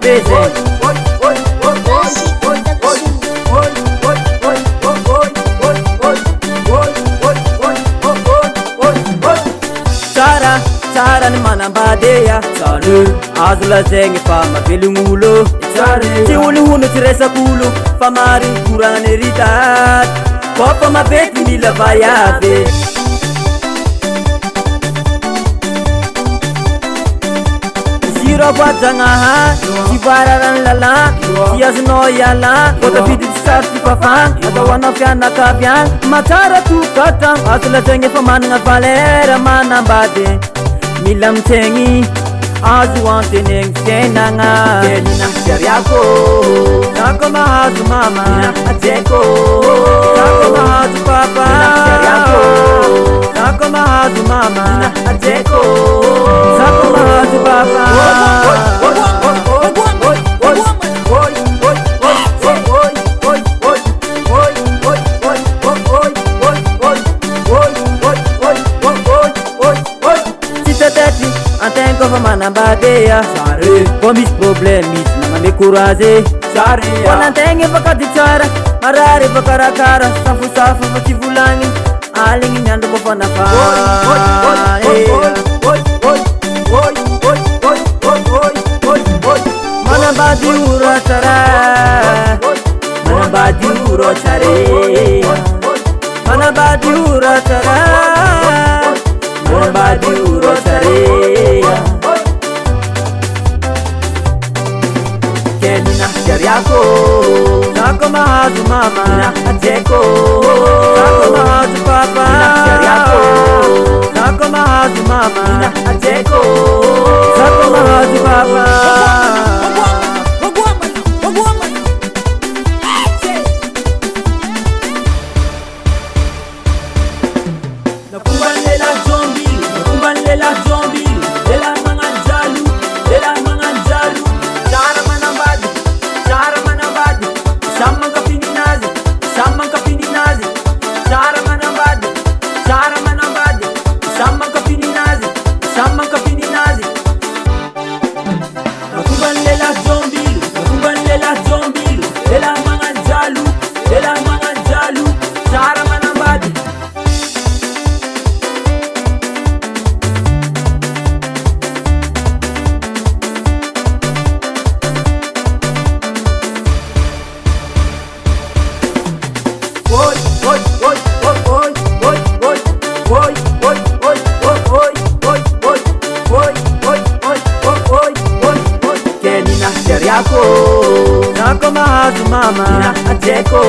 beze. Tsara ny manambadea tsara azo lazaigny fa mavelognulo tsy olohono tsy resak'olo fa mariny koragna ny ritady kofa mabety mila vaiavy ziro voajagnaha tsy vararany lala tsy azonao iala kota vidy tsy sary ty fafagna atao anao fianakaviagna matsara tokatragno azo lazaigny efa managna valera manambady mila mitsaigny azo antenegny fiainagna kenina misiariako nako mahazo mama ajeko nako mahazo papa nako mahazo mama ajeko nako mahazo papa antegna kofa manambadea sare ko misy problème misy namame courage sare antegna efa kady tsara marary efa karakara safosafo fa tsy volagny aligny ny andro kofa nafa manambady uro tsara manambady uro tsare manambady uro tsara manambady uro tsare kenina siariako nako mahazo mama ajeko nako mahazo papa siariako nako mahazo mama ajeko nako mahazo papa nako mahazo mama ajeko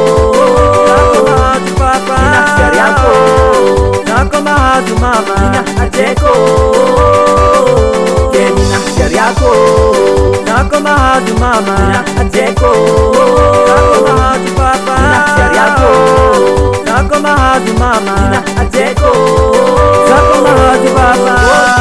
nako mahazo papa nako mahazo mama ajeko kenina siariako nako mahazo mama ajeko nako mahazo papa nako mahazo mama ajeko nako mahazo papa